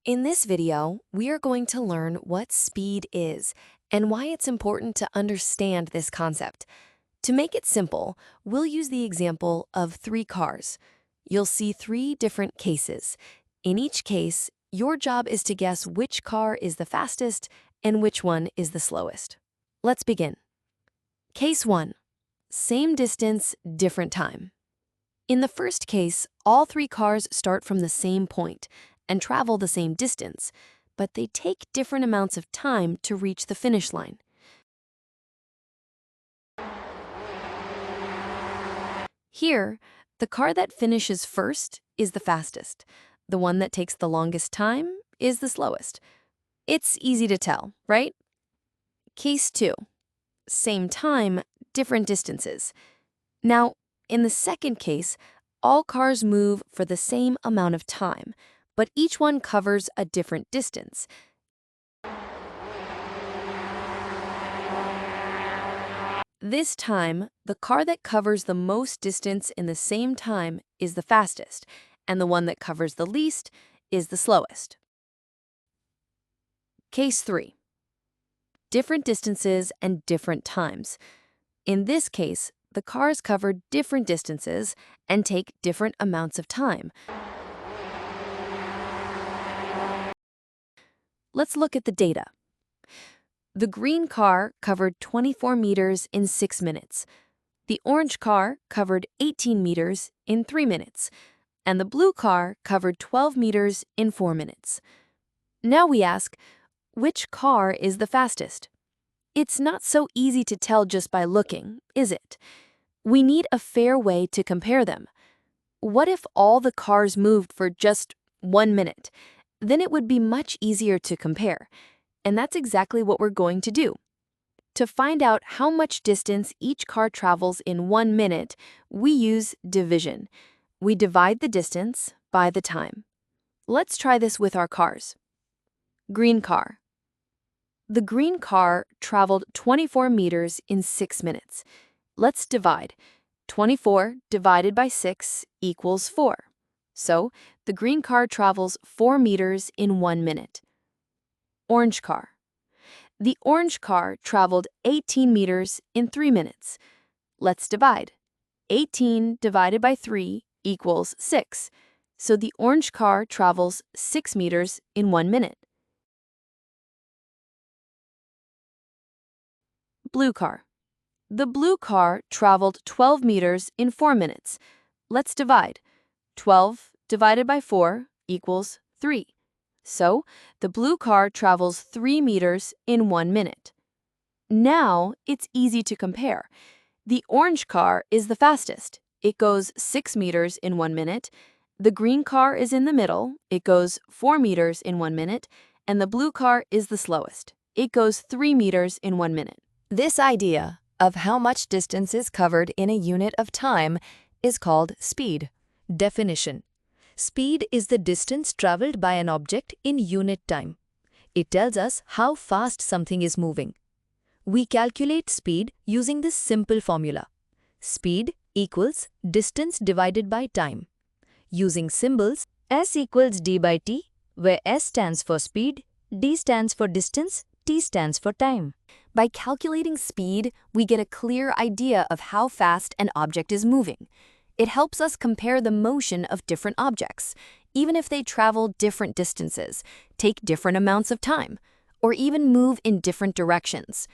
In this video, we are going to learn what speed is and why it's important to understand this concept. To make it simple, we'll use the example of 3 cars. You'll see 3 different cases. In each case, your job is to guess which car is the fastest and which one is the slowest. Let's begin. Case 1. Same distance, different time. In the first case, all 3 cars start from the same point and travel the same distance, but they take different amounts of time to reach the finish line. Here, the car that finishes first is the fastest. The one that takes the longest time is the slowest. It's easy to tell, right? Case 2. Same time, different distances. Now, in the second case, all cars move for the same amount of time, but each one covers a different distance. This time, the car that covers the most distance in the same time is the fastest, and the one that covers the least is the slowest. Case 3. Different distances and different times. In this case, the cars cover different distances and take different amounts of time. Let's look at the data. The green car covered 24 meters in 6 minutes. The orange car covered 18 meters in 3 minutes. And the blue car covered 12 meters in 4 minutes. Now we ask, which car is the fastest? It's not so easy to tell just by looking, is it? We need a fair way to compare them. What if all the cars moved for just 1 minute? Then it would be much easier to compare. And that's exactly what we're going to do. To find out how much distance each car travels in 1 minute, we use division. We divide the distance by the time. Let's try this with our cars. Green car. The green car traveled 24 meters in 6 minutes. Let's divide. 24 divided by 6 equals 4. So, the green car travels 4 meters in 1 minute. Orange car. The orange car traveled 18 meters in 3 minutes. Let's divide. 18 divided by 3 equals 6. So the orange car travels 6 meters in 1 minute. Blue car. The blue car traveled 12 meters in 4 minutes. Let's divide. 12 divided by 4 equals 3. So, the blue car travels 3 meters in 1 minute. Now, it's easy to compare. The orange car is the fastest. It goes 6 meters in 1 minute. The green car is in the middle. It goes 4 meters in 1 minute. And the blue car is the slowest. It goes 3 meters in 1 minute. This idea of how much distance is covered in a unit of time is called speed. Definition. Speed is the distance traveled by an object in unit time. It tells us how fast something is moving. We calculate speed using this simple formula. Speed equals distance divided by time. Using symbols, S equals d by t, where S stands for speed, d stands for distance, t stands for time. By calculating speed, we get a clear idea of how fast an object is moving. It helps us compare the motion of different objects, even if they travel different distances, take different amounts of time, or even move in different directions.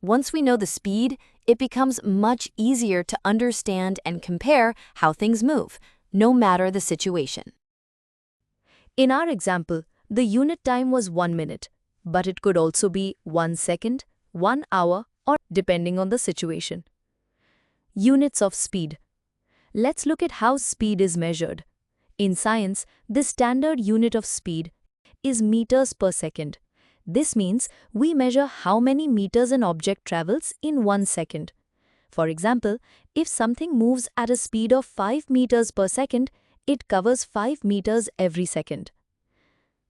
Once we know the speed, it becomes much easier to understand and compare how things move, no matter the situation. In our example, the unit time was 1 minute, but it could also be 1 second, 1 hour, or depending on the situation. Units of speed. Let's look at how speed is measured. In science, the standard unit of speed is meters per second. This means we measure how many meters an object travels in 1 second. For example, if something moves at a speed of 5 meters per second, it covers 5 meters every second.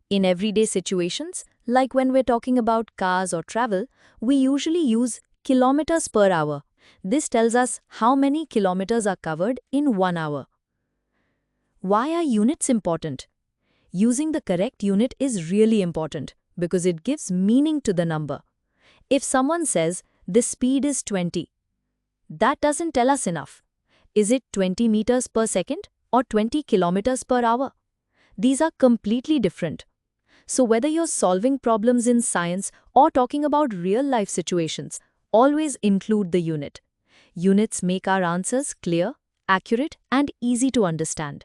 In everyday situations, like when we're talking about cars or travel, we usually use kilometers per hour. This tells us how many kilometers are covered in 1 hour. Why are units important? Using the correct unit is really important because it gives meaning to the number. If someone says, this speed is 20, that doesn't tell us enough. Is it 20 meters per second or 20 kilometers per hour? These are completely different. So whether you're solving problems in science or talking about real-life situations, always include the unit. Units make our answers clear, accurate, and easy to understand.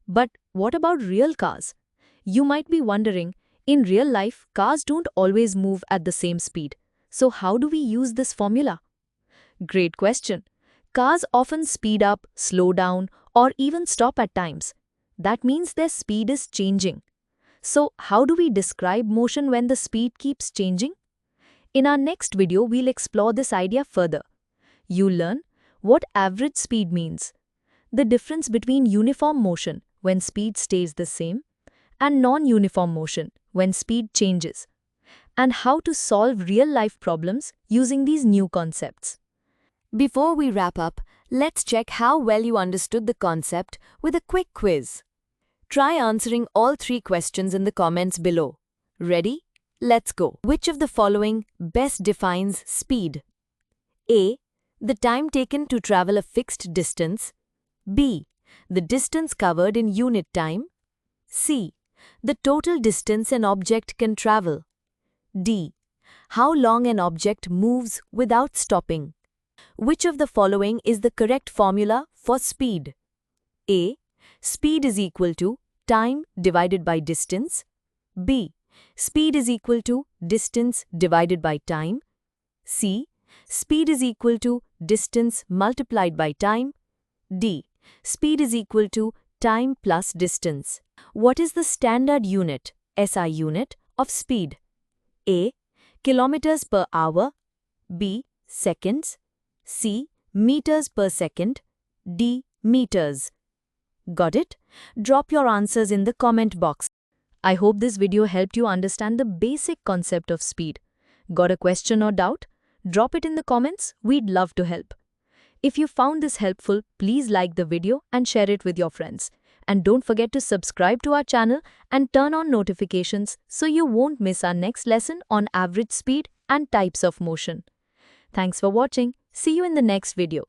But what about real cars? You might be wondering, in real life, cars don't always move at the same speed. So how do we use this formula? Great question. Cars often speed up, slow down, or even stop at times. That means their speed is changing. So how do we describe motion when the speed keeps changing? In our next video, we'll explore this idea further. You'll learn what average speed means, the difference between uniform motion when speed stays the same and non-uniform motion when speed changes, and how to solve real-life problems using these new concepts. Before we wrap up, let's check how well you understood the concept with a quick quiz. Try answering all 3 questions in the comments below. Ready? Let's go. Which of the following best defines speed? A. The time taken to travel a fixed distance. B. The distance covered in unit time. C. The total distance an object can travel. D. How long an object moves without stopping. Which of the following is the correct formula for speed? A. Speed is equal to time divided by distance. B. Speed is equal to distance divided by time. C. Speed is equal to distance multiplied by time. D. Speed is equal to time plus distance. What is the standard unit, SI unit, of speed? A. Kilometers per hour. B. Seconds. C. Meters per second. D. Meters. Got it? Drop your answers in the comment box. I hope this video helped you understand the basic concept of speed. Got a question or doubt? Drop it in the comments. We'd love to help. If you found this helpful, please like the video and share it with your friends. And don't forget to subscribe to our channel and turn on notifications so you won't miss our next lesson on average speed and types of motion. Thanks for watching. See you in the next video.